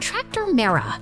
Tractor merah.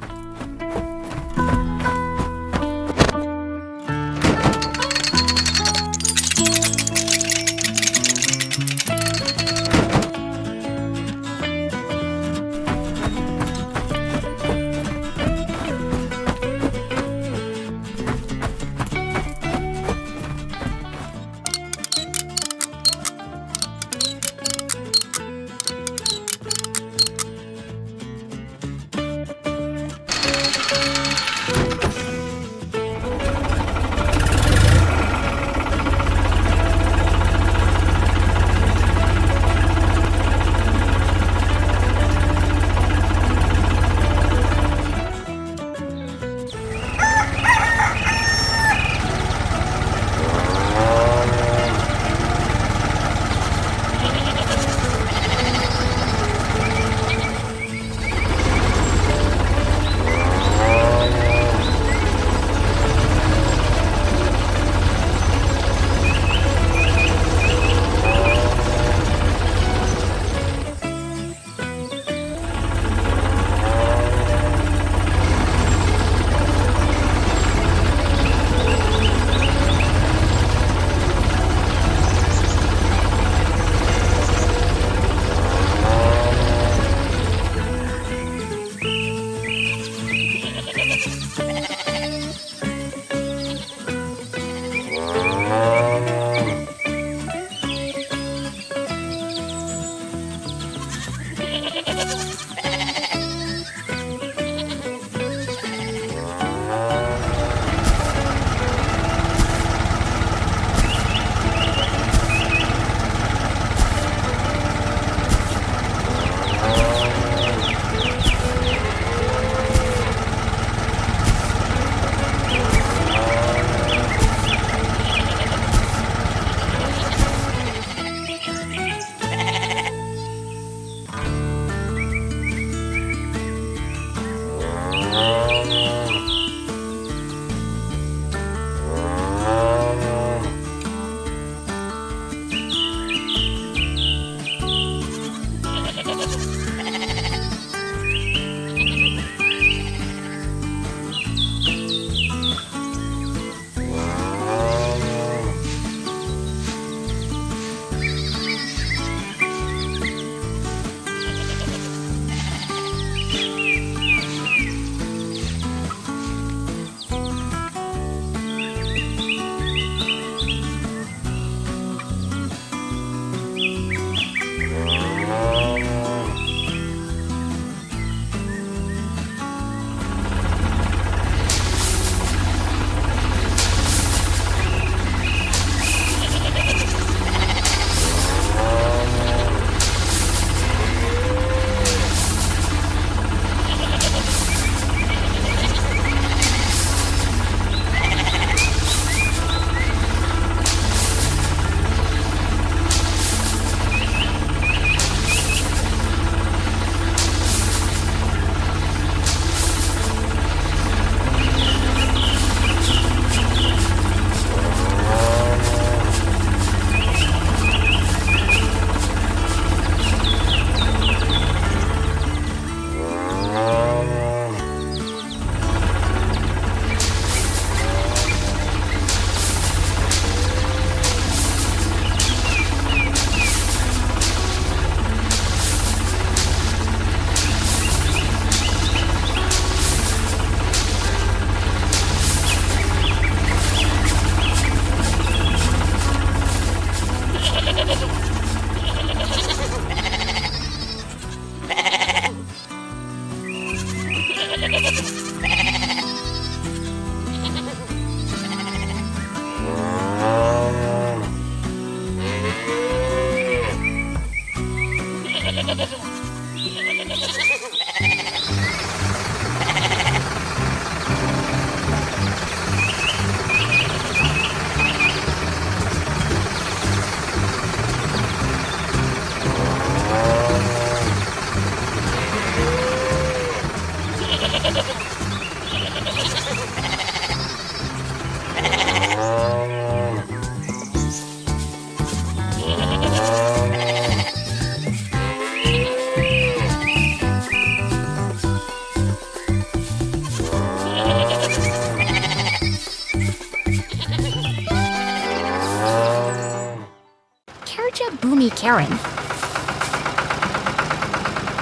ditemani Karen.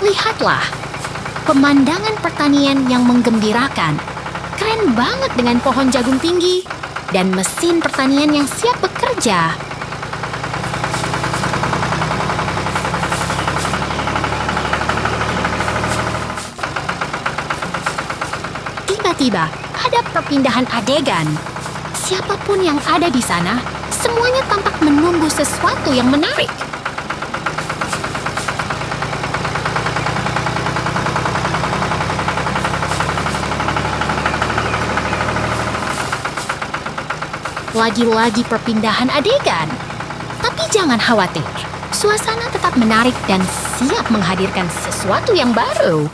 Lihatlah, pemandangan pertanian yang menggembirakan. Keren banget dengan pohon jagung tinggi dan mesin pertanian yang siap bekerja. Tiba-tiba ada perpindahan adegan. Siapapun yang ada di sana, semuanya tampak menunggu sesuatu yang menarik. Lagi-lagi perpindahan adegan. Tapi jangan khawatir, suasana tetap menarik dan siap menghadirkan sesuatu yang baru.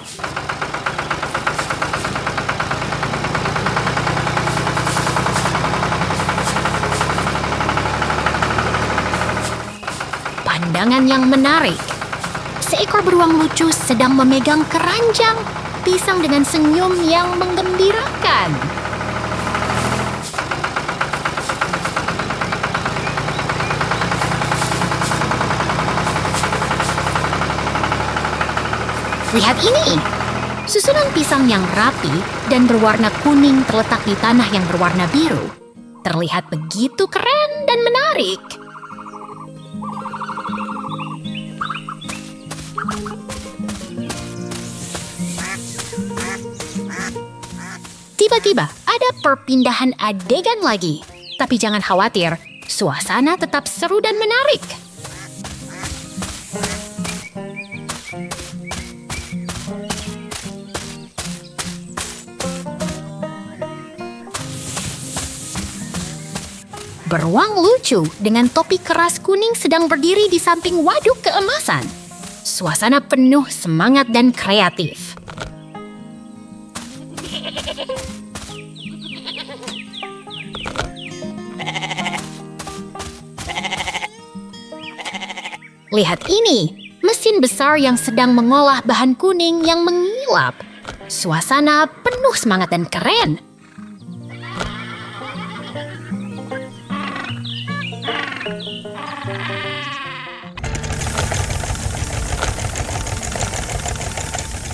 Pandangan yang menarik. Seekor beruang lucu sedang memegang keranjang pisang dengan senyum yang menggembirakan. Lihat ini, susunan pisang yang rapi dan berwarna kuning terletak di tanah yang berwarna biru. Terlihat begitu keren dan menarik. Tiba-tiba ada perpindahan adegan lagi. Tapi jangan khawatir, suasana tetap seru dan menarik. Beruang lucu dengan topi keras kuning sedang berdiri di samping waduk keemasan. Suasana penuh semangat dan kreatif. Lihat ini, mesin besar yang sedang mengolah bahan kuning yang mengilap. Suasana penuh semangat dan keren.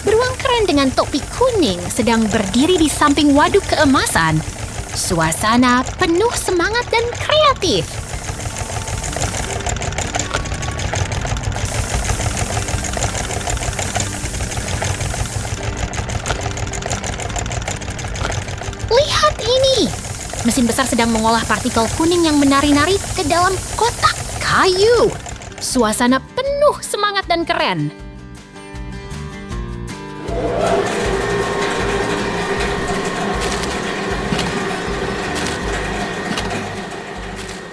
Beruang keren dengan topi kuning sedang berdiri di samping waduk keemasan. Suasana penuh semangat dan kreatif. Lihat ini! Mesin besar sedang mengolah partikel kuning yang menari-nari ke dalam kotak kayu. Suasana penuh semangat dan keren.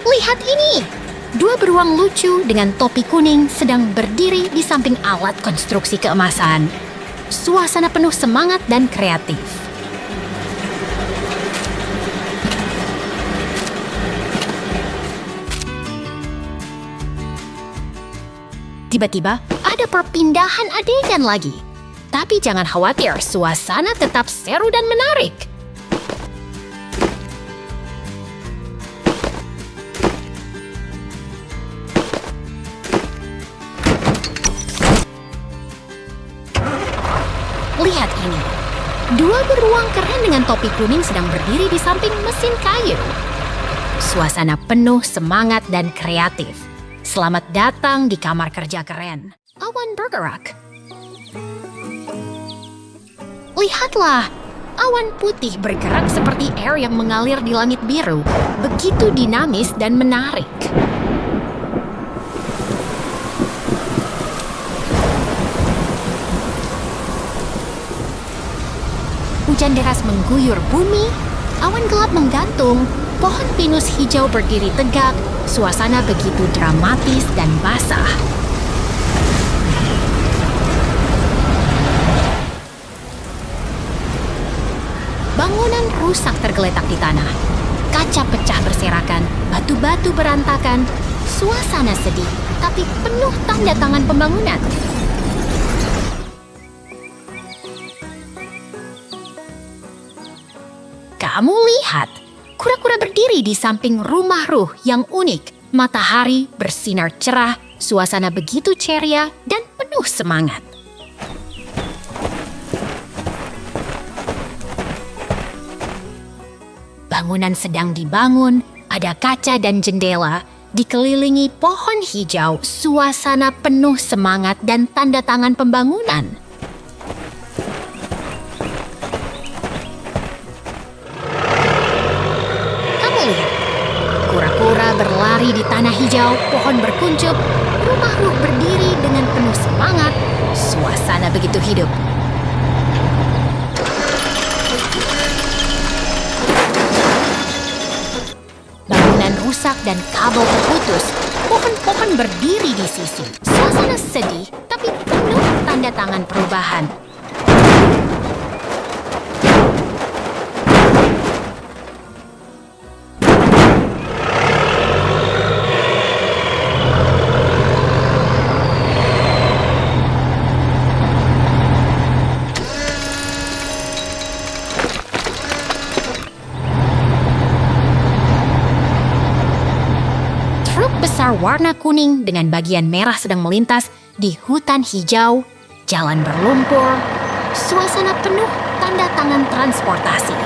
Lihat ini! Dua beruang lucu dengan topi kuning sedang berdiri di samping alat konstruksi keemasan. Suasana penuh semangat dan kreatif. Tiba-tiba ada perpindahan adegan lagi. Tapi jangan khawatir, suasana tetap seru dan menarik. Lihat ini. Dua beruang keren dengan topi kuning sedang berdiri di samping mesin kayu. Suasana penuh semangat dan kreatif. Selamat datang di kamar kerja keren. Awan bergerak. Lihatlah, awan putih bergerak seperti air yang mengalir di langit biru. Begitu dinamis dan menarik. Hujan deras mengguyur bumi, awan gelap menggantung, pohon pinus hijau berdiri tegak, suasana begitu dramatis dan basah. Bangunan rusak tergeletak di tanah, kaca pecah berserakan, batu-batu berantakan, suasana sedih, tapi penuh tanda tangan pembangunan. Kamu lihat, kura-kura berdiri di samping rumah ruh yang unik. Matahari bersinar cerah Suasana begitu ceria dan penuh semangat. Bangunan sedang dibangun, ada kaca dan jendela, dikelilingi pohon hijau, suasana penuh semangat dan tanda tangan pembangunan. Kamu lihat, kura-kura berlari di tanah hijau, pohon berkuncup, rumah Ruh berdiri dengan penuh semangat, suasana begitu hidup. Bangunan rusak dan kabel terputus, pohon-pohon berdiri di sisi. Suasana sedih, tapi penuh tanda tangan perubahan. Truk besar warna kuning dengan bagian merah sedang melintas di hutan hijau, jalan berlumpur, suasana penuh tanda tangan transportasi.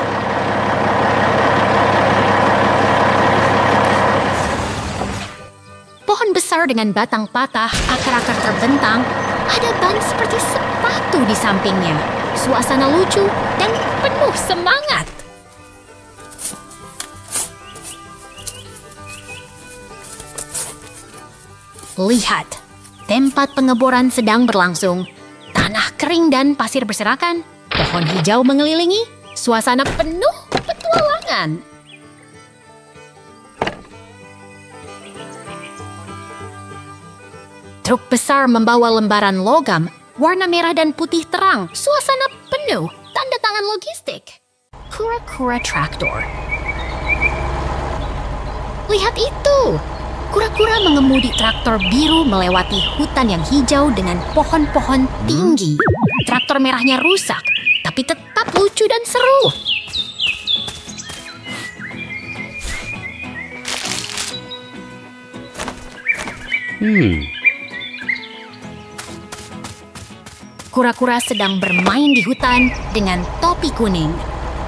Pohon besar dengan batang patah, akar-akar terbentang, ada ban seperti sepatu di sampingnya. Suasana lucu dan penuh semangat. Lihat, tempat pengeboran sedang berlangsung. Tanah kering dan pasir berserakan. Pohon hijau mengelilingi. Suasana penuh petualangan. Truk besar membawa lembaran logam, warna merah dan putih terang. Suasana penuh tanda tangan logistik. Kura-kura traktor. Lihat itu! Kura-kura mengemudi traktor biru melewati hutan yang hijau dengan pohon-pohon tinggi. Traktor merahnya rusak, tapi tetap lucu dan seru. Kura-kura sedang bermain di hutan dengan topi kuning.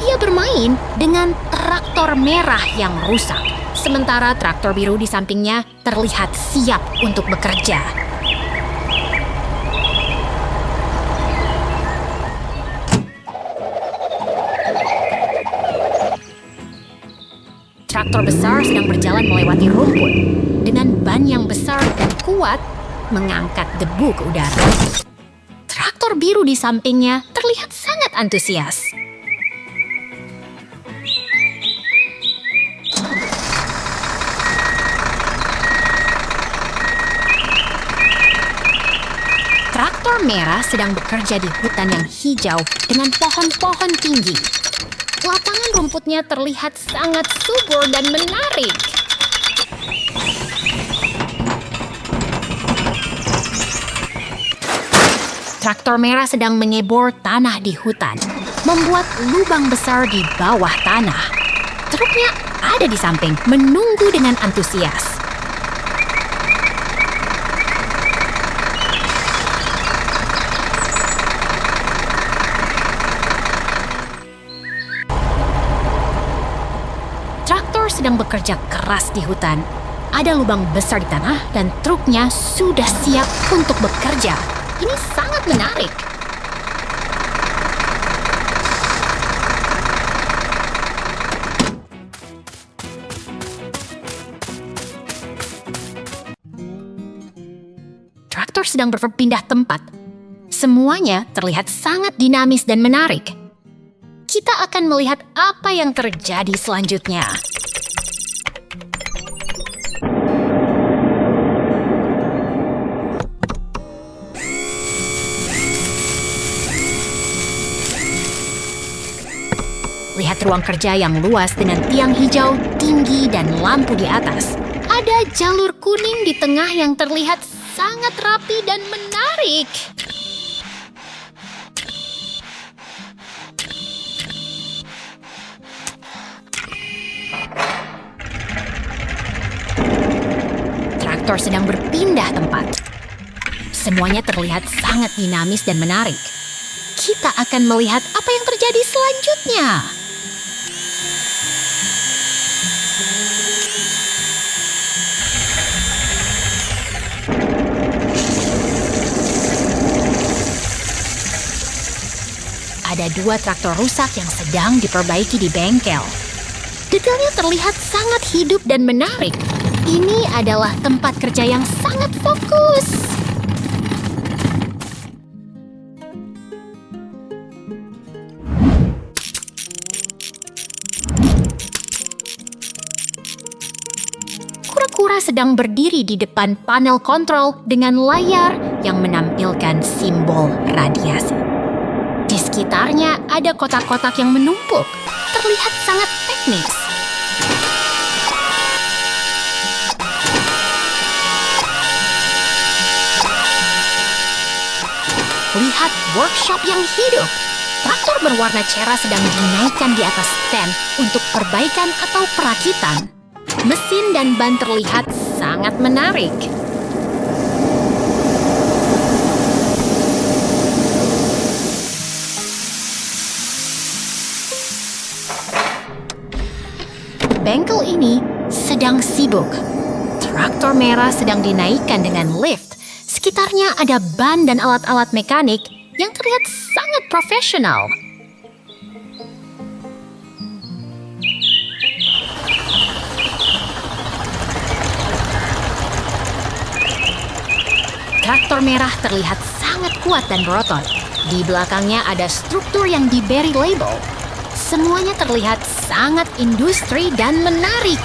Ia bermain dengan traktor merah yang rusak. Sementara traktor biru di sampingnya terlihat siap untuk bekerja. Traktor besar sedang berjalan melewati rumput. Dengan ban yang besar dan kuat, mengangkat debu ke udara. Traktor biru di sampingnya terlihat sangat antusias. Traktor merah sedang bekerja di hutan yang hijau dengan pohon-pohon tinggi. Lapangan rumputnya terlihat sangat subur dan menarik. Traktor merah sedang menyebor tanah di hutan, membuat lubang besar di bawah tanah. Truknya ada di samping, menunggu dengan antusias. Traktor sedang bekerja keras di hutan. Ada lubang besar di tanah dan truknya sudah siap untuk bekerja. Ini sangat menarik. Traktor sedang berpindah tempat. Semuanya terlihat sangat dinamis dan menarik. Kita akan melihat apa yang terjadi selanjutnya. Lihat ruang kerja yang luas dengan tiang hijau tinggi dan lampu di atas. Ada jalur kuning di tengah yang terlihat sangat rapi dan menarik. Traktor traktor sedang berpindah tempat. Semuanya terlihat sangat dinamis dan menarik. Kita akan melihat apa yang terjadi selanjutnya. Ada 2 traktor rusak yang sedang diperbaiki di bengkel. Detailnya terlihat sangat hidup dan menarik. Ini adalah tempat kerja yang sangat fokus. Kura-kura sedang berdiri di depan panel kontrol dengan layar yang menampilkan simbol radiasi. Di sekitarnya ada kotak-kotak yang menumpuk, terlihat sangat teknis. Lihat workshop yang hidup. Traktor berwarna cerah sedang dinaikkan di atas stand untuk perbaikan atau perakitan. Mesin dan ban terlihat sangat menarik. Bengkel ini sedang sibuk. Traktor merah sedang dinaikkan dengan lift. Sekitarnya ada ban dan alat-alat mekanik yang terlihat sangat profesional. Traktor merah terlihat sangat kuat dan berotot. Di belakangnya ada struktur yang diberi label. Semuanya terlihat sangat industri dan menarik.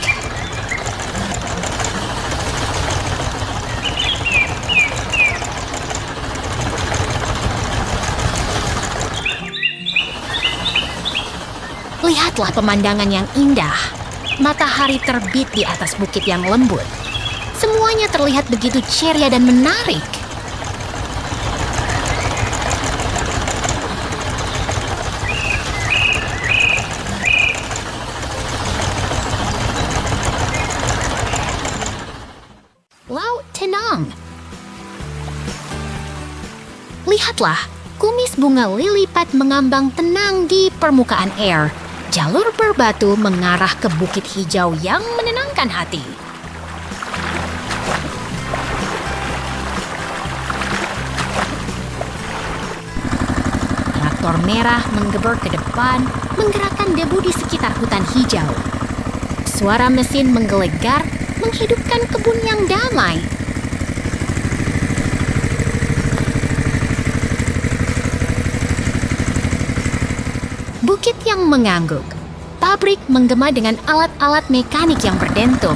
Lihatlah pemandangan yang indah. Matahari terbit di atas bukit yang lembut. Semuanya terlihat begitu ceria dan menarik. Laut tenang. Lihatlah, kumis bunga lili pad mengambang tenang di permukaan air. Jalur berbatu mengarah ke bukit hijau yang menenangkan hati. Traktor merah menggeber ke depan, menggerakkan debu di sekitar hutan hijau. Suara mesin menggelegar, menghidupkan kebun yang damai. Bukit yang mengangguk. Pabrik menggema dengan alat-alat mekanik yang berdentum.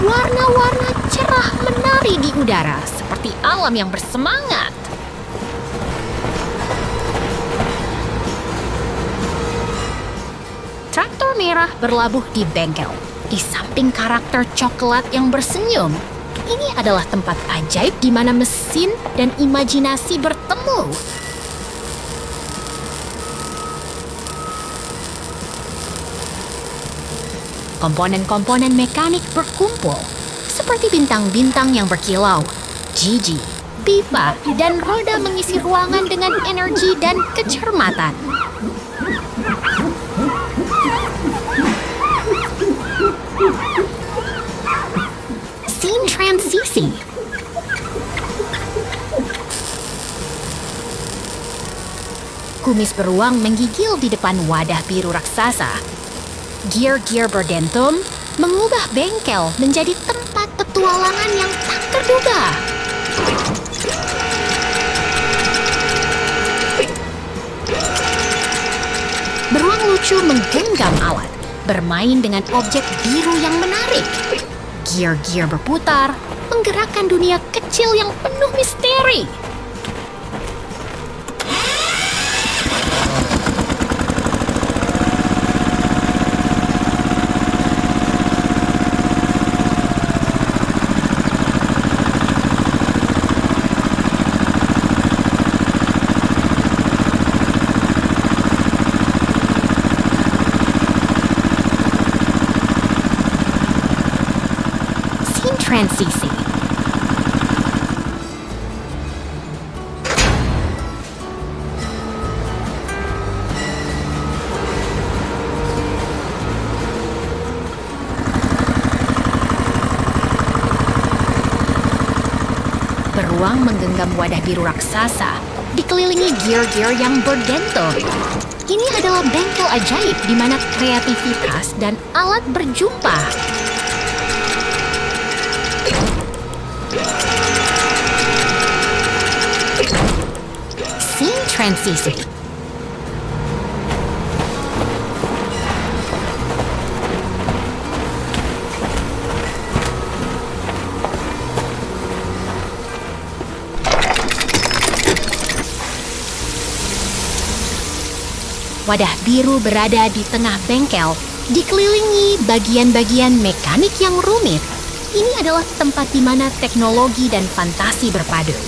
Warna-warna cerah menari di udara seperti alam yang bersemangat. Traktor merah berlabuh di bengkel, di samping karakter coklat yang bersenyum. Ini adalah tempat ajaib di mana mesin dan imajinasi bertemu. Komponen-komponen mekanik berkumpul, seperti bintang-bintang yang berkilau. Gigi, pipa, dan roda mengisi ruangan dengan energi dan kecermatan. Scene transisi. Kumis beruang menggigil di depan wadah biru raksasa. Gear-gear berdentum mengubah bengkel menjadi tempat petualangan yang tak terduga. Beruang lucu menggenggam alat, bermain dengan objek biru yang menarik. Gear-gear berputar, menggerakkan dunia kecil yang penuh misteri. Transisi. beruang menggenggam wadah biru raksasa, dikelilingi gear-gear yang berdentum. Ini adalah bengkel ajaib di mana kreativitas dan alat berjumpa. Scene transisi. Wadah biru berada di tengah bengkel, dikelilingi bagian-bagian mekanik yang rumit. Ini adalah tempat di mana teknologi dan fantasi berpadu.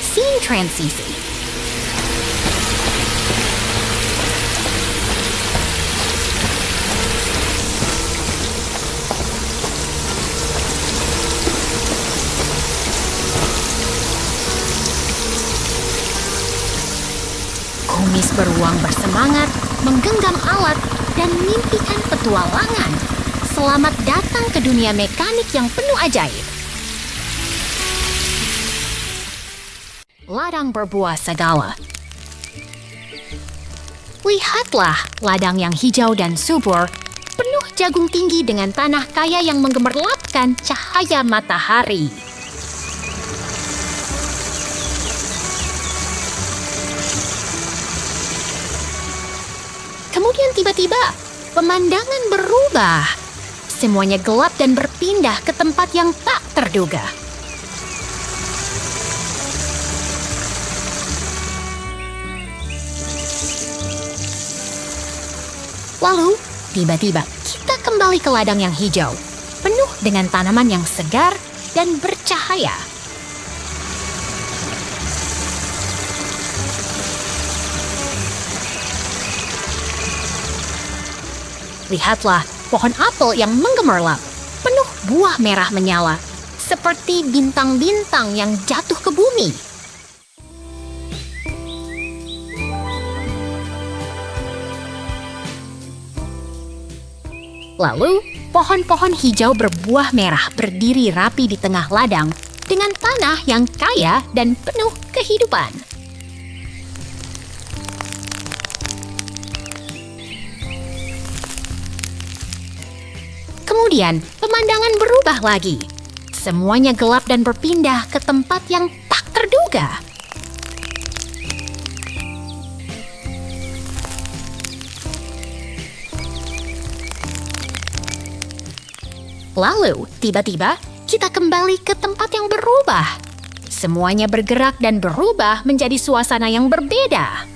Scene transisi. Kumis beruang bersemangat, menggenggam alat, dan mimpikan petualangan. Selamat datang ke dunia mekanik yang penuh ajaib. Ladang berbuah segala. Lihatlah ladang yang hijau dan subur, penuh jagung tinggi dengan tanah kaya yang menggemerlapkan cahaya matahari. Kemudian tiba-tiba, pemandangan berubah. Semuanya gelap dan berpindah ke tempat yang tak terduga. Lalu, tiba-tiba kita kembali ke ladang yang hijau, penuh dengan tanaman yang segar dan bercahaya. Lihatlah pohon apel yang menggemerlap, penuh buah merah menyala, seperti bintang-bintang yang jatuh ke bumi. Lalu, pohon-pohon hijau berbuah merah berdiri rapi di tengah ladang dengan tanah yang kaya dan penuh kehidupan. Kemudian, pemandangan berubah lagi. Semuanya gelap dan berpindah ke tempat yang tak terduga. Lalu, tiba-tiba, kita kembali ke tempat yang berubah. Semuanya bergerak dan berubah menjadi suasana yang berbeda.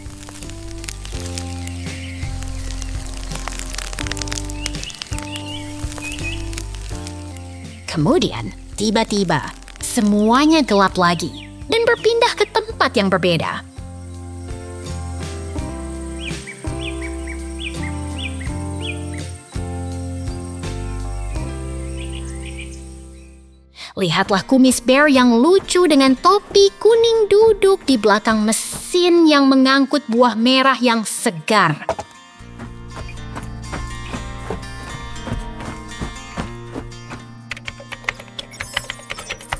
Kemudian, tiba-tiba, semuanya gelap lagi dan berpindah ke tempat yang berbeda. Lihatlah kumis bear yang lucu dengan topi kuning duduk di belakang mesin yang mengangkut buah merah yang segar.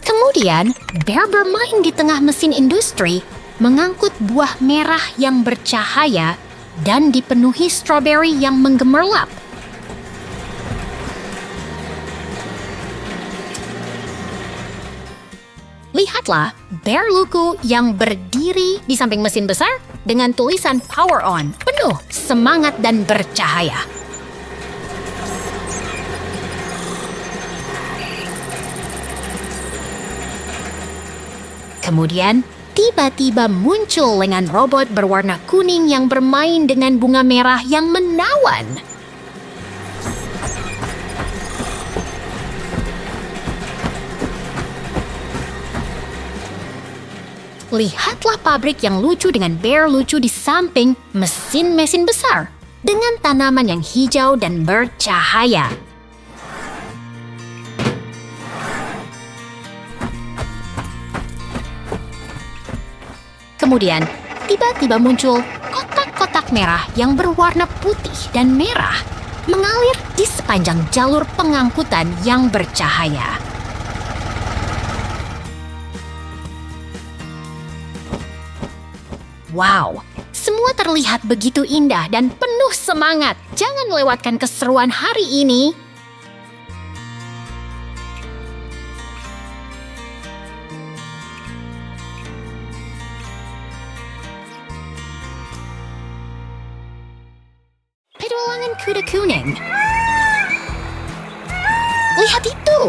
Kemudian, bear bermain di tengah mesin industri, mengangkut buah merah yang bercahaya dan dipenuhi stroberi yang menggemerlap. Lihatlah bear lucu yang berdiri di samping mesin besar dengan tulisan Power On, penuh semangat dan bercahaya. Kemudian, tiba-tiba muncul lengan robot berwarna kuning yang bermain dengan bunga merah yang menawan. Lihatlah pabrik yang lucu dengan bear lucu di samping mesin-mesin besar dengan tanaman yang hijau dan bercahaya. Kemudian, tiba-tiba muncul kotak-kotak merah yang berwarna putih dan merah. mengalir di sepanjang jalur pengangkutan yang bercahaya. Wow, semua terlihat begitu indah dan penuh semangat. Jangan lewatkan keseruan hari ini. Petualangan kuda kuning. Lihat itu!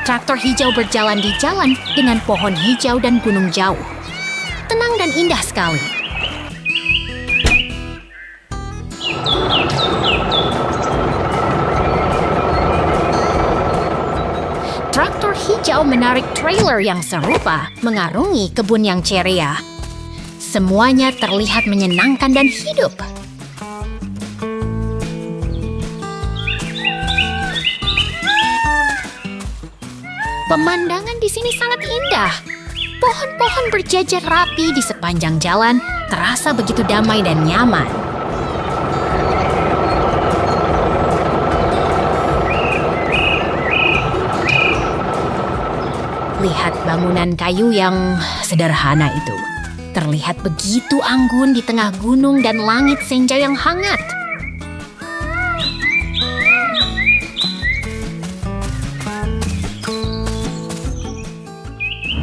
Traktor hijau berjalan di jalan dengan pohon hijau dan gunung jauh. Tenang dan indah sekali. Traktor hijau menarik trailer yang serupa mengarungi kebun yang ceria. Semuanya terlihat menyenangkan dan hidup. Pemandangan di sini sangat indah. Pohon-pohon berjajar rapi di sepanjang jalan, terasa begitu damai dan nyaman. Lihat bangunan kayu yang sederhana itu. Terlihat begitu anggun di tengah gunung dan langit senja yang hangat.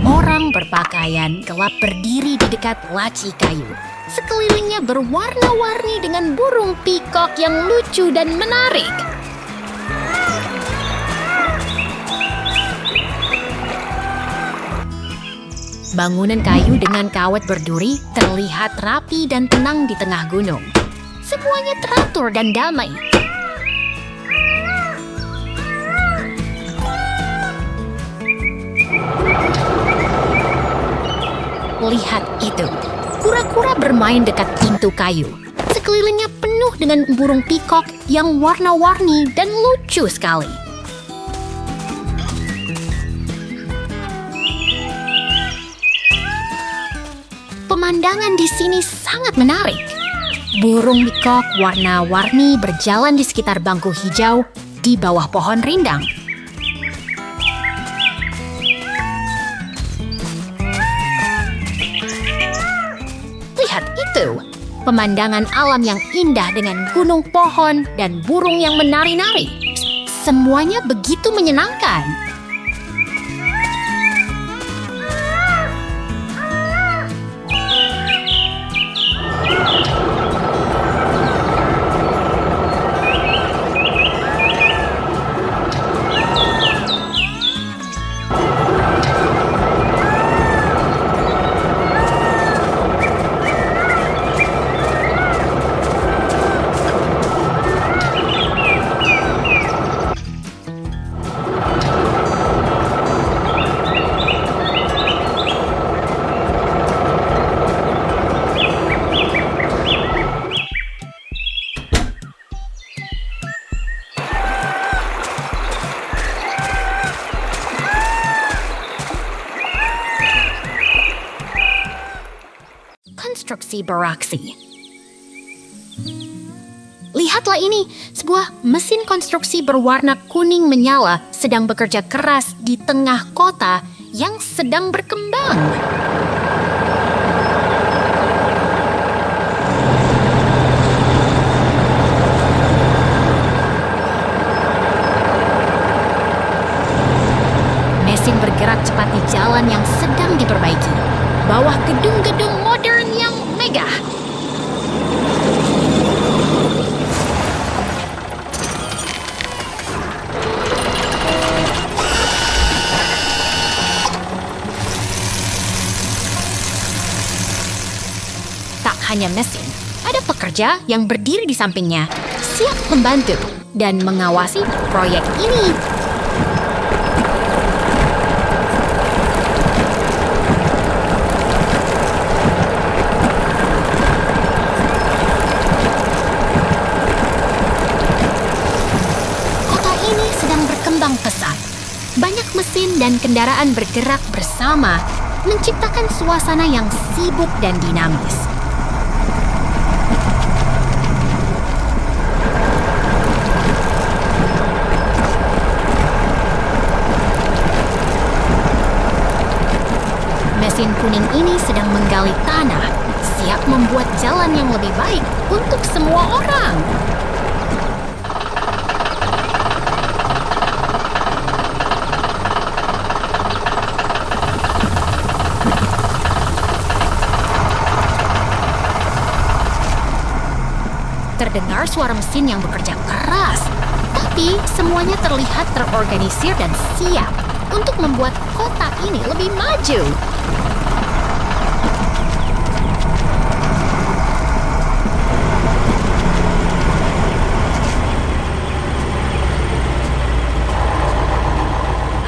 Orang berpakaian gelap berdiri di dekat laci kayu. Sekelilingnya berwarna-warni dengan burung pikok yang lucu dan menarik. Bangunan kayu dengan kawat berduri terlihat rapi dan tenang di tengah gunung. Semuanya teratur dan damai. Lihat itu, kura-kura bermain dekat pintu kayu. Sekelilingnya penuh dengan burung pikok yang warna-warni dan lucu sekali. Pemandangan di sini sangat menarik. Burung pikok warna-warni berjalan di sekitar bangku hijau di bawah pohon rindang. Lihat itu, pemandangan alam yang indah dengan gunung pohon dan burung yang menari-nari. Semuanya begitu menyenangkan. Konstruksi beraksi. Lihatlah ini, sebuah mesin konstruksi berwarna kuning menyala sedang bekerja keras di tengah kota yang sedang berkembang. Mesin bergerak cepat di jalan yang sedang diperbaiki, bawah gedung-gedung modern yang megah. Tak hanya mesin, ada pekerja yang berdiri di sampingnya, siap membantu dan mengawasi proyek ini. Pesat. Banyak mesin dan kendaraan bergerak bersama, menciptakan suasana yang sibuk dan dinamis. mesin kuning ini sedang menggali tanah, siap membuat jalan yang lebih baik untuk semua orang. Terdengar suara mesin yang bekerja keras, tapi semuanya terlihat terorganisir dan siap untuk membuat kota ini lebih maju.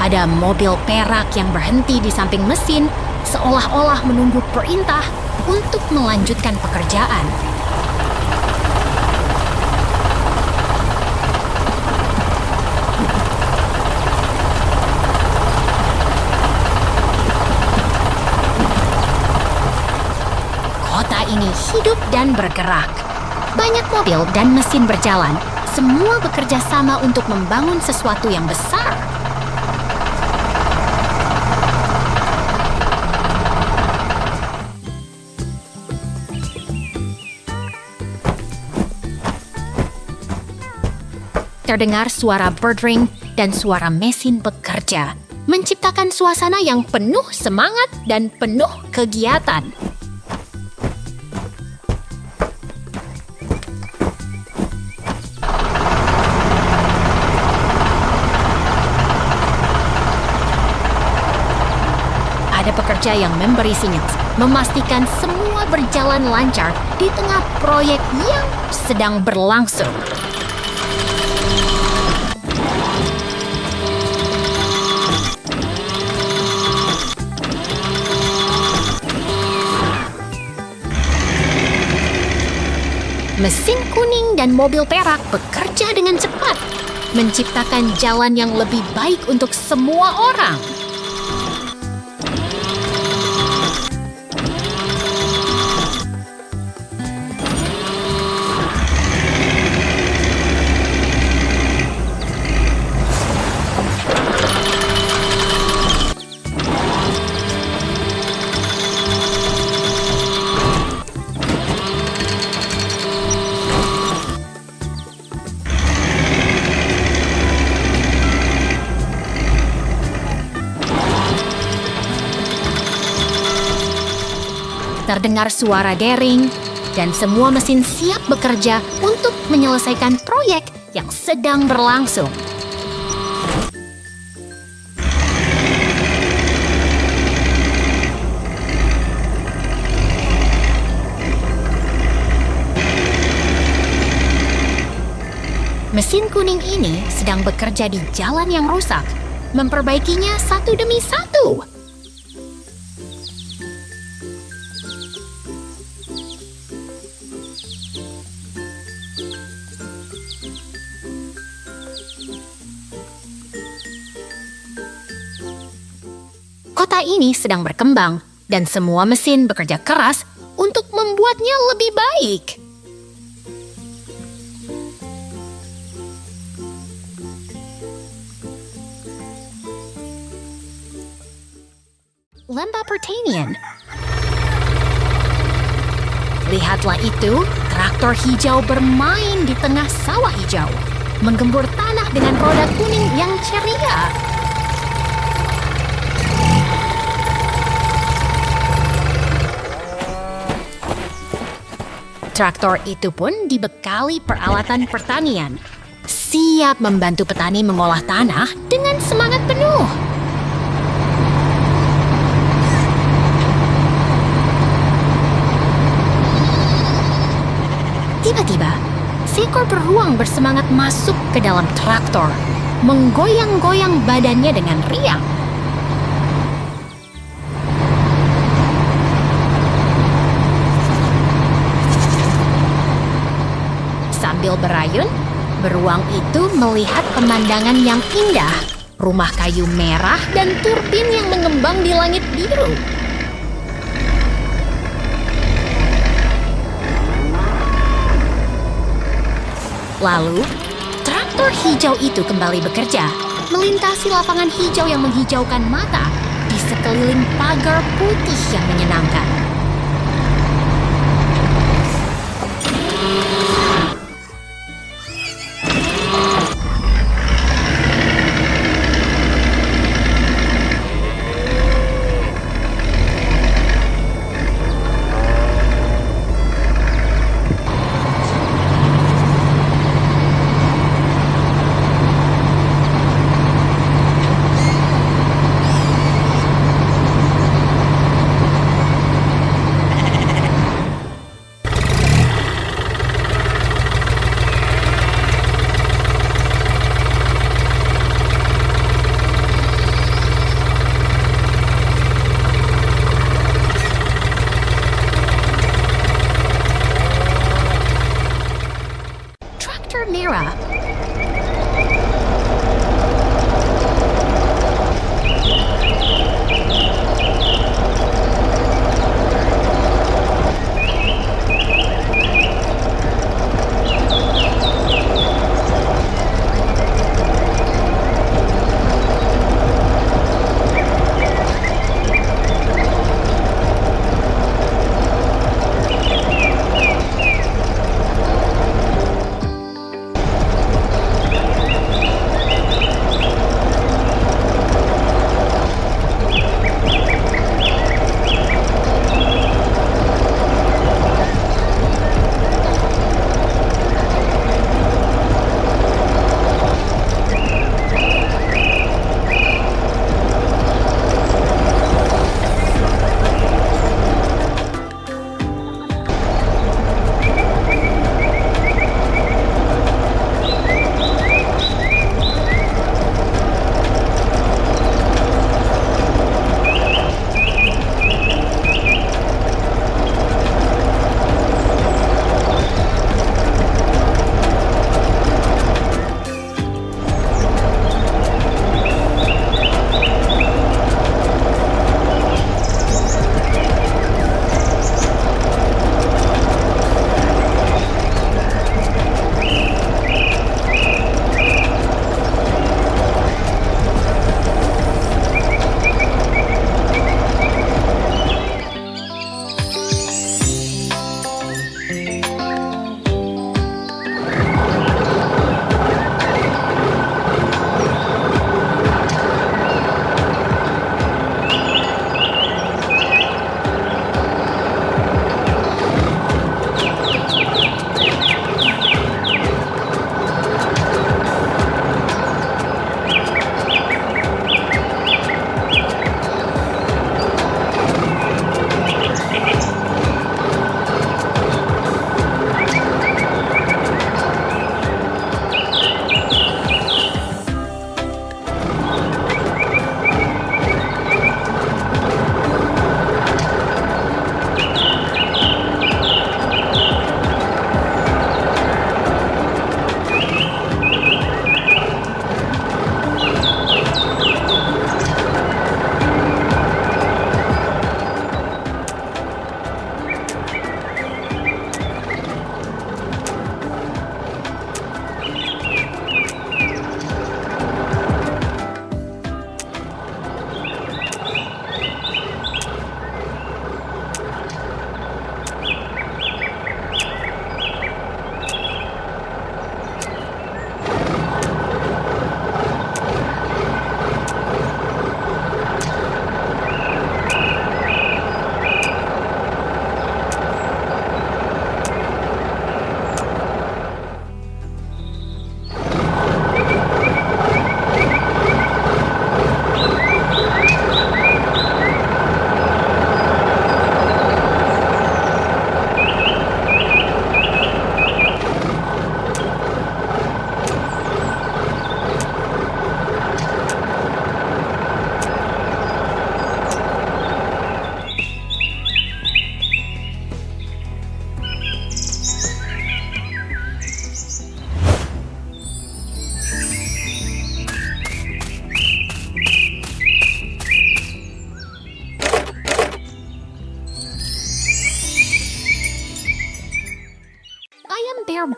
Ada mobil perak yang berhenti di samping mesin, seolah-olah menunggu perintah untuk melanjutkan pekerjaan. Kota ini hidup dan bergerak. Banyak mobil dan mesin berjalan. Semua bekerja sama untuk membangun sesuatu yang besar. Terdengar suara bird ring dan suara mesin bekerja, menciptakan suasana yang penuh semangat dan penuh kegiatan. Ada pekerja yang memberi sinyal, memastikan semua berjalan lancar di tengah proyek yang sedang berlangsung. Mesin kuning dan mobil perak bekerja dengan cepat, menciptakan jalan yang lebih baik untuk semua orang. Terdengar suara dering, dan semua mesin siap bekerja untuk menyelesaikan proyek yang sedang berlangsung. Mesin kuning ini sedang bekerja di jalan yang rusak, memperbaikinya satu demi satu. Kota ini sedang berkembang, dan semua mesin bekerja keras untuk membuatnya lebih baik. Lembah Pertanian. Lihatlah itu, traktor hijau bermain di tengah sawah hijau, menggembur tanah dengan roda kuning yang ceria. Traktor itu pun dibekali peralatan pertanian, siap membantu petani mengolah tanah dengan semangat penuh. Tiba-tiba, seekor beruang bersemangat masuk ke dalam traktor, menggoyang-goyang badannya dengan riang. Sambil berayun, beruang itu melihat pemandangan yang indah, rumah kayu merah dan turbin yang mengembang di langit biru. Lalu, traktor hijau itu kembali bekerja, melintasi lapangan hijau yang menghijaukan mata di sekeliling sekeliling pagar putih yang menyenangkan. Merah.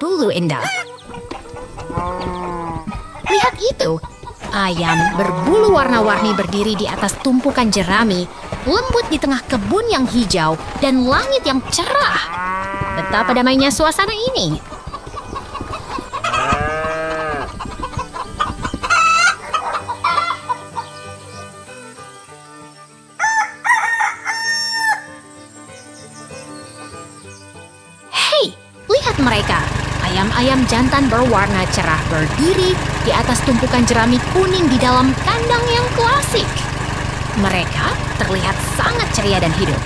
berbulu indah. Lihat itu, Ayam berbulu warna-warni berdiri di atas tumpukan jerami, lembut di tengah kebun yang hijau dan langit yang cerah. Betapa damainya suasana ini. Hei, lihat mereka. Ayam-ayam jantan berwarna cerah berdiri di atas tumpukan jerami kuning di dalam kandang yang klasik. Mereka terlihat sangat ceria dan hidup.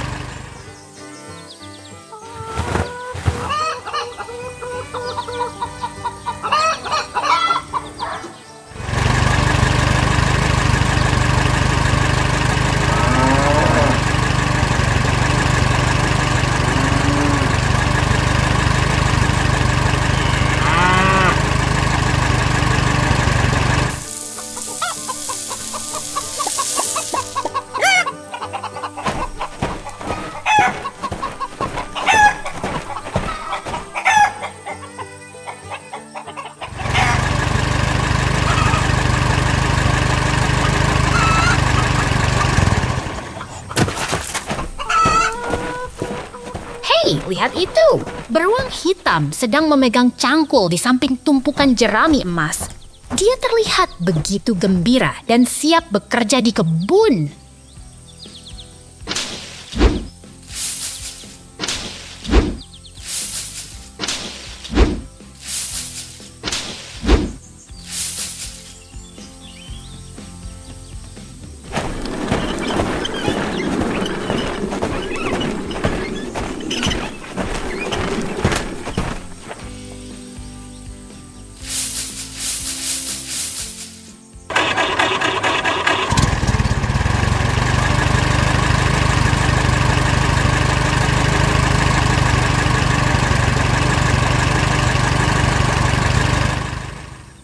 Lihat itu, beruang hitam sedang memegang cangkul di samping tumpukan jerami emas. Dia terlihat begitu gembira dan siap bekerja di kebun.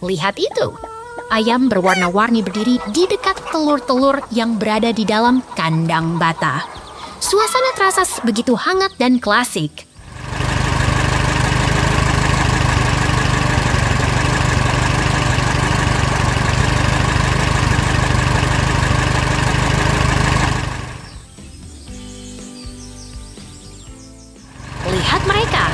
Lihat itu, ayam berwarna-warni berdiri di dekat telur-telur yang berada di dalam kandang bata. Suasana terasa begitu hangat dan klasik. Lihat mereka,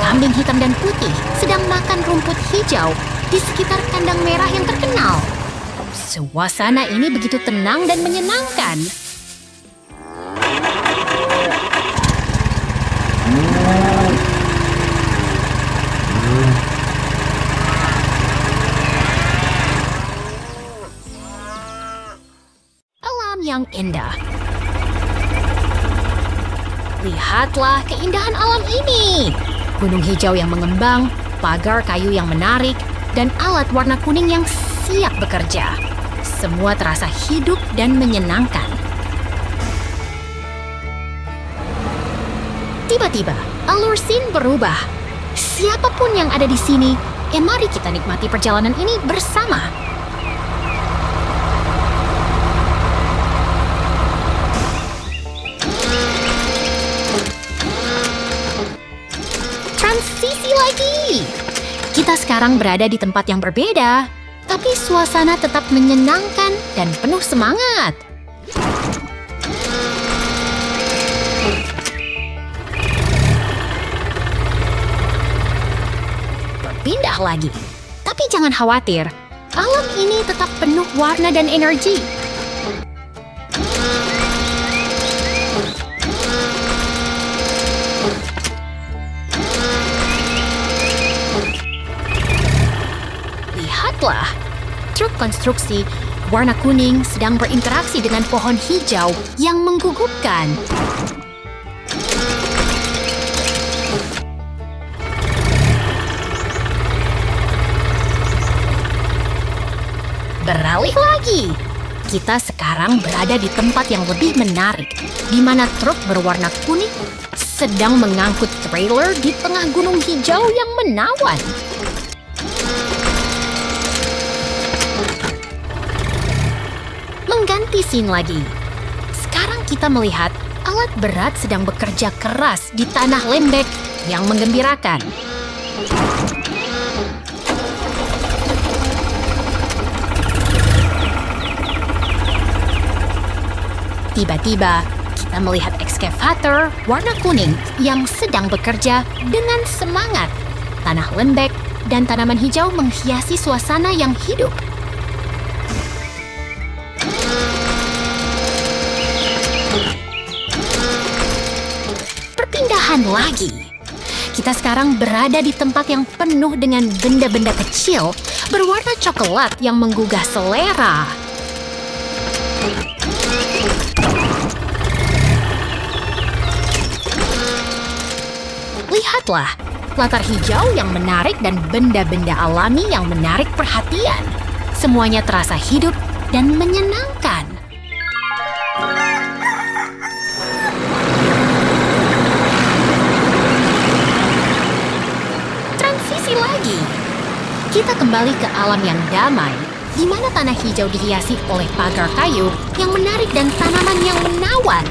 kambing hitam dan putih sedang makan rumput hijau di sekitar kandang merah yang terkenal. Suasana ini begitu tenang dan menyenangkan. Alam yang indah. Lihatlah keindahan alam ini. Gunung hijau yang mengembang, pagar kayu yang menarik, dan alat warna kuning yang siap bekerja. Semua terasa hidup dan menyenangkan. Tiba-tiba, alur scene berubah. Siapapun yang ada di sini, mari kita nikmati perjalanan ini bersama. Transisi lagi. Kita sekarang berada di tempat yang berbeda, tapi suasana tetap menyenangkan dan penuh semangat. Berpindah lagi, tapi jangan khawatir, alam ini tetap penuh warna dan energi. Lihatlah, truk konstruksi warna kuning sedang berinteraksi dengan pohon hijau yang menggugupkan. Beralih lagi. Kita sekarang berada di tempat yang lebih menarik, di mana truk berwarna kuning sedang mengangkut trailer di tengah gunung hijau yang menawan. Mengganti scene lagi. Sekarang kita melihat alat berat sedang bekerja keras di tanah lembek yang menggembirakan. Tiba-tiba, kita melihat ekskavator warna kuning yang sedang bekerja dengan semangat. Tanah lembek dan tanaman hijau menghiasi suasana yang hidup. Perpindahan lagi. Kita sekarang berada di tempat yang penuh dengan benda-benda kecil berwarna coklat yang menggugah selera. Lihatlah, latar hijau yang menarik dan benda-benda alami yang menarik perhatian. Semuanya terasa hidup dan menyenangkan. Transisi lagi. Kita kembali ke alam yang damai, di mana tanah hijau dihiasi oleh pagar kayu yang menarik dan tanaman yang menawan.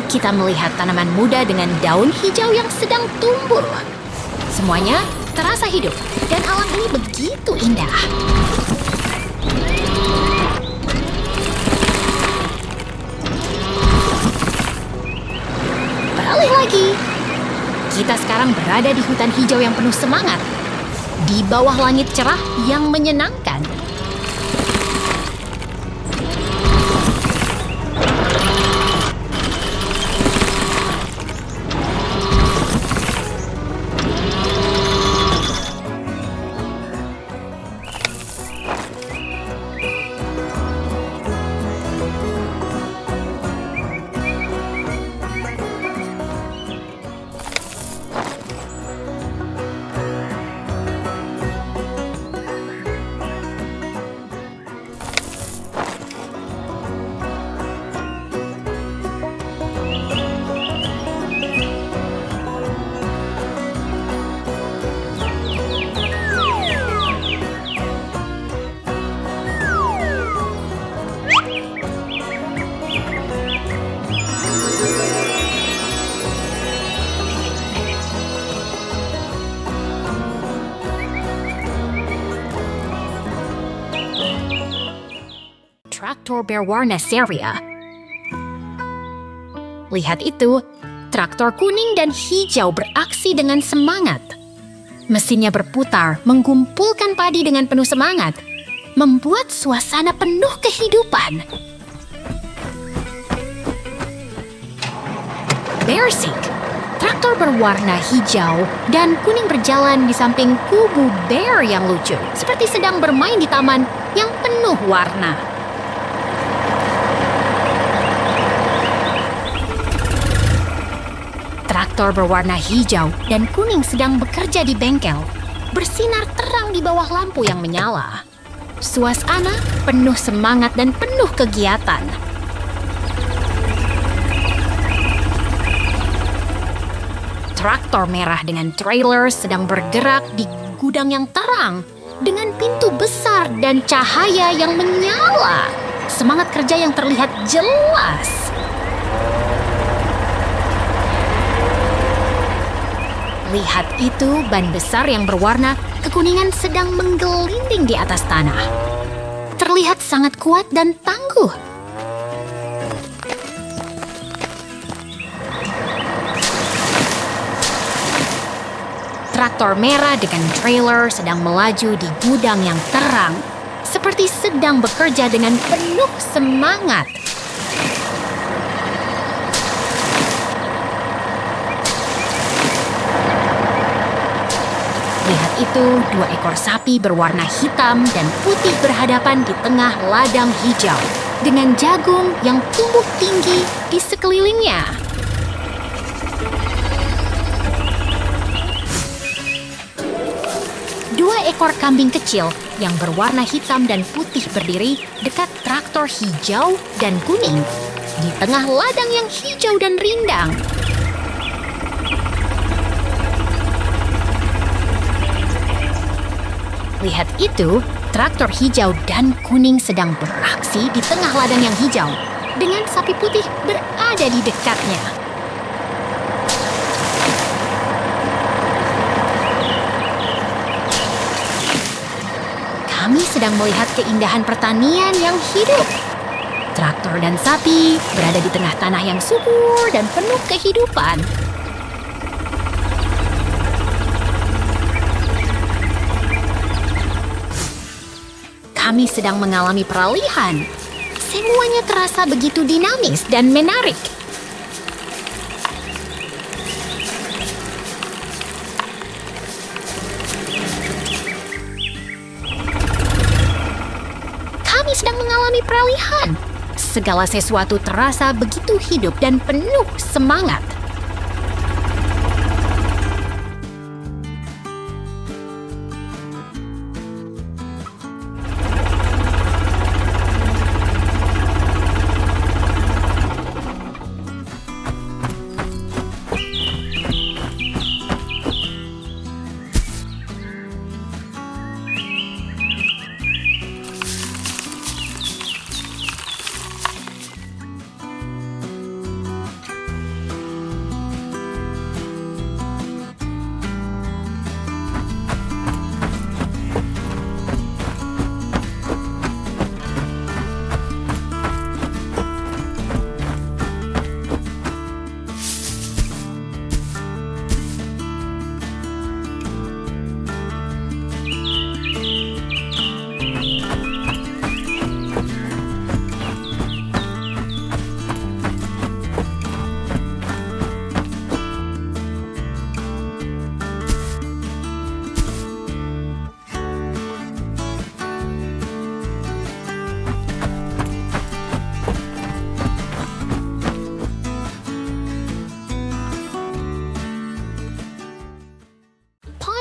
Kita melihat tanaman muda dengan daun hijau yang sedang tumbuh. Semuanya terasa hidup dan alam ini begitu indah. Beralih lagi. Kita sekarang berada di hutan hijau yang penuh semangat. Di bawah langit cerah yang menyenangkan. Traktor berwarna ceria. Lihat itu, traktor kuning dan hijau beraksi dengan semangat. Mesinnya berputar, menggumpulkan padi dengan penuh semangat, membuat suasana penuh kehidupan. Bearsik, traktor berwarna hijau dan kuning berjalan di samping kubu bear yang lucu, seperti sedang bermain di taman yang penuh warna. Traktor berwarna hijau dan kuning sedang bekerja di bengkel, bersinar terang di bawah lampu yang menyala. Suasana penuh semangat dan penuh kegiatan. Traktor merah dengan trailer sedang bergerak di gudang yang terang dengan pintu besar dan cahaya yang menyala. Semangat kerja yang terlihat jelas. Lihat itu, ban besar yang berwarna kekuningan sedang menggelinding di atas tanah. Terlihat sangat kuat dan tangguh. Traktor merah dengan trailer sedang melaju di gudang yang terang, seperti sedang bekerja dengan penuh semangat. Lihat itu, 2 ekor sapi berwarna hitam dan putih berhadapan di tengah ladang hijau dengan jagung yang tumbuh tinggi di sekelilingnya. Dua ekor kambing kecil yang berwarna hitam dan putih berdiri dekat traktor hijau dan kuning di tengah ladang yang hijau dan rindang. Lihat itu, traktor hijau dan kuning sedang beraksi di tengah ladang yang hijau dengan sapi putih berada di dekatnya. Kami sedang melihat keindahan pertanian yang hidup. Traktor dan sapi berada di tengah tanah yang subur dan penuh kehidupan. Kami sedang mengalami peralihan. Semuanya terasa begitu dinamis dan menarik. Kami sedang mengalami peralihan. Segala sesuatu terasa begitu hidup dan penuh semangat.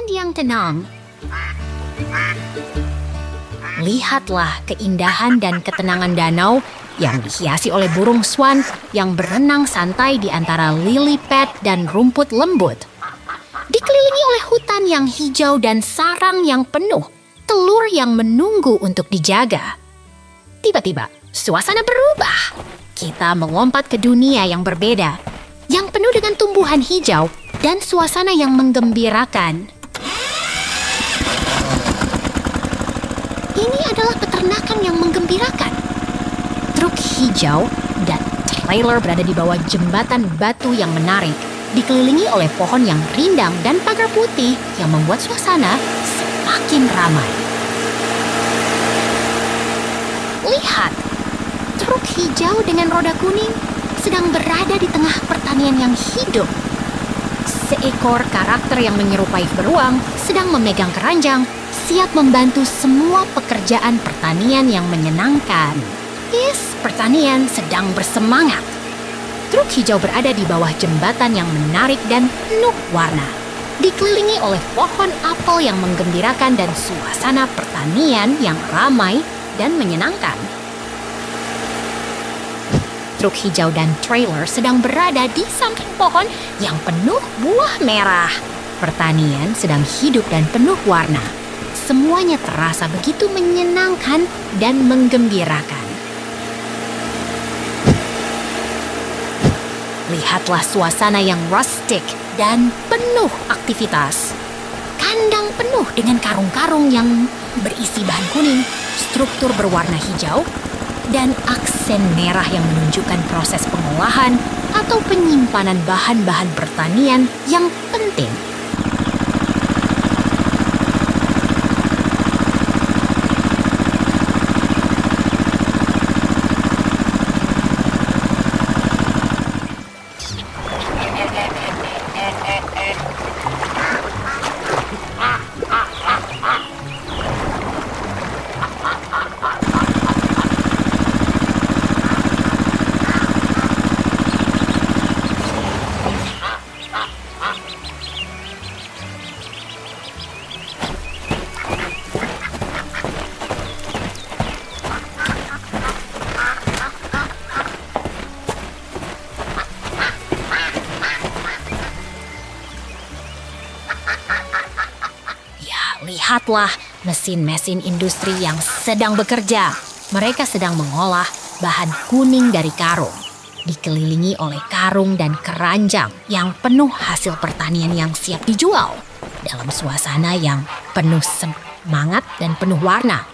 Yang tenang. Lihatlah keindahan dan ketenangan danau yang dihiasi oleh burung swan yang berenang santai di antara lily pad dan rumput lembut. Dikelilingi oleh hutan yang hijau dan sarang yang penuh, telur yang menunggu untuk dijaga. Tiba-tiba, suasana berubah. Kita melompat ke dunia yang berbeda, yang penuh dengan tumbuhan hijau dan suasana yang menggembirakan. Ini adalah peternakan yang menggembirakan. Truk hijau dan trailer berada di bawah jembatan batu yang menarik, dikelilingi oleh pohon yang rindang dan pagar putih yang membuat suasana semakin ramai. Lihat, truk hijau dengan roda kuning sedang berada di tengah pertanian yang hidup. Seekor karakter yang menyerupai beruang sedang memegang keranjang, siap membantu semua pekerjaan pertanian yang menyenangkan. Pertanian sedang bersemangat. Truk hijau berada di bawah jembatan yang menarik dan penuh warna, dikelilingi oleh pohon apel yang menggembirakan dan suasana pertanian yang ramai dan menyenangkan. Truk hijau dan trailer sedang berada di samping pohon yang penuh buah merah. Pertanian sedang hidup dan penuh warna. Semuanya terasa begitu menyenangkan dan menggembirakan. Lihatlah suasana yang rustic dan penuh aktivitas. Kandang penuh dengan karung-karung yang berisi bahan kuning, struktur berwarna hijau, dan aksen merah yang menunjukkan proses pengolahan atau penyimpanan bahan-bahan pertanian yang penting. Lihatlah mesin-mesin industri yang sedang bekerja. Mereka sedang mengolah bahan kuning dari karung, dikelilingi oleh karung dan keranjang yang penuh hasil pertanian yang siap dijual. Dalam suasana yang penuh semangat dan penuh warna,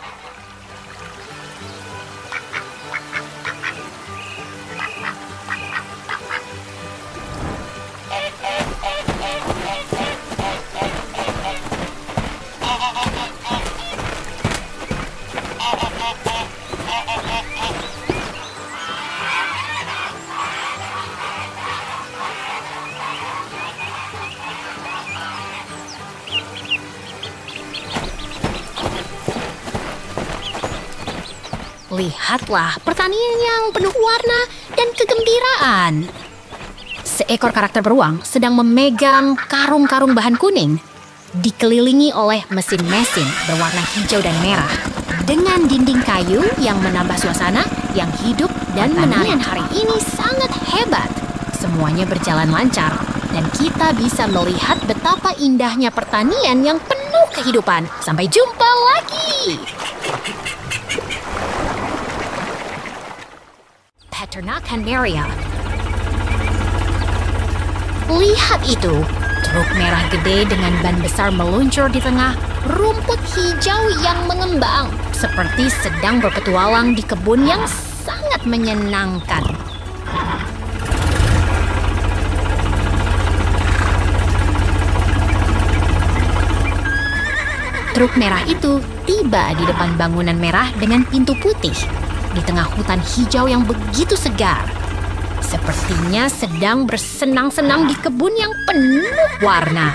Lihatlah pertanian yang penuh warna dan kegembiraan. Seekor karakter beruang sedang memegang karung-karung bahan kuning, dikelilingi oleh mesin-mesin berwarna hijau dan merah. Dengan dinding kayu yang menambah suasana yang hidup dan menarik. Hari ini sangat hebat. Semuanya berjalan lancar dan kita bisa melihat betapa indahnya pertanian yang penuh kehidupan. Sampai jumpa lagi. Peternakan Maria. Lihat itu, truk merah gede dengan ban besar meluncur di tengah rumput hijau yang mengembang, seperti sedang berpetualang di kebun yang sangat menyenangkan. Truk merah itu tiba di depan bangunan merah dengan pintu putih, di tengah hutan hijau yang begitu segar. Sepertinya sedang bersenang-senang di kebun yang penuh warna.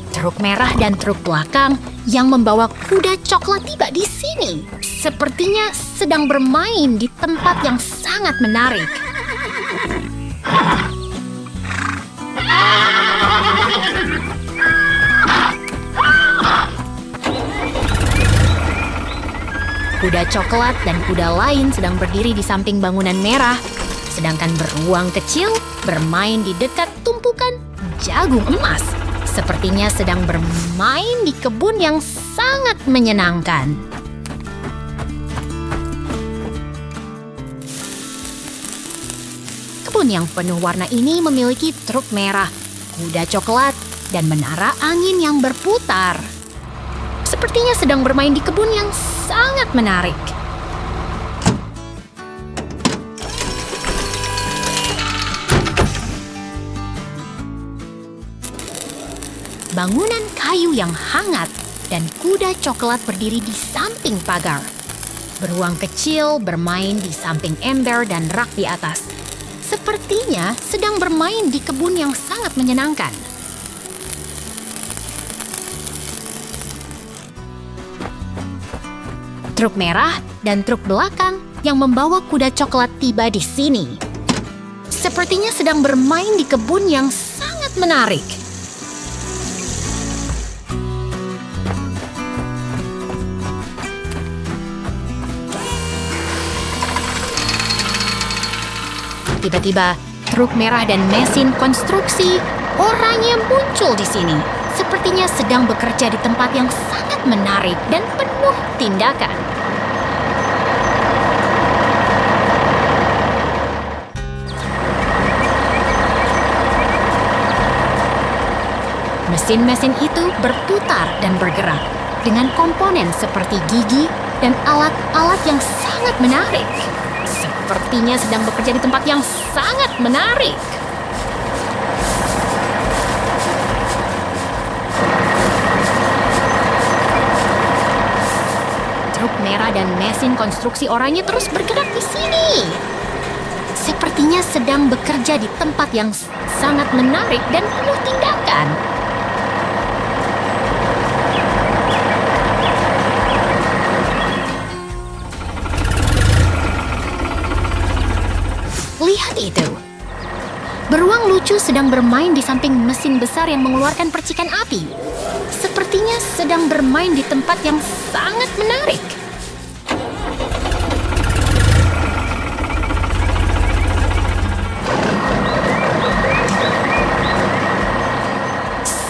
Truk merah dan truk belakang yang membawa kuda coklat tiba di sini. Sepertinya sedang bermain di tempat yang sangat menarik. Kuda coklat dan kuda lain sedang berdiri di samping bangunan merah, sedangkan beruang kecil bermain di dekat tumpukan jagung emas. Sepertinya sedang bermain di kebun yang sangat menyenangkan. Kebun yang penuh warna ini memiliki truk merah, kuda coklat, dan menara angin yang berputar. Sepertinya sedang bermain di kebun yang sangat menarik. Bangunan kayu yang hangat dan kuda coklat berdiri di samping pagar. Beruang kecil bermain di samping ember dan rak di atas. Sepertinya sedang bermain di kebun yang sangat menyenangkan. Truk merah dan truk belakang yang membawa kuda coklat tiba di sini. Sepertinya sedang bermain di kebun yang sangat menarik. Tiba-tiba, truk merah dan mesin konstruksi oranye muncul di sini. Sepertinya sedang bekerja di tempat yang sangat menarik dan penuh tindakan. Mesin-mesin itu berputar dan bergerak dengan komponen seperti gigi dan alat-alat yang sangat menarik. Sepertinya sedang bekerja di tempat yang sangat menarik. Truk merah dan mesin konstruksi oranye terus bergerak di sini. Sepertinya sedang bekerja di tempat yang sangat menarik dan penuh tindakan. Lihat itu. Beruang lucu sedang bermain di samping mesin besar yang mengeluarkan percikan api. Sepertinya sedang bermain di tempat yang sangat menarik.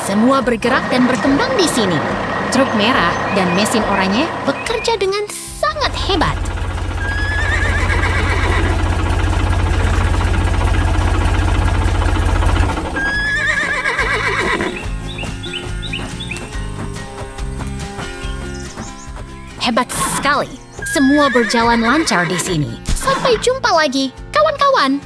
Semua bergerak dan berkembang di sini. Truk merah dan mesin oranye bekerja dengan sangat hebat. Hebat sekali. Semua berjalan lancar di sini. Sampai jumpa lagi, kawan-kawan.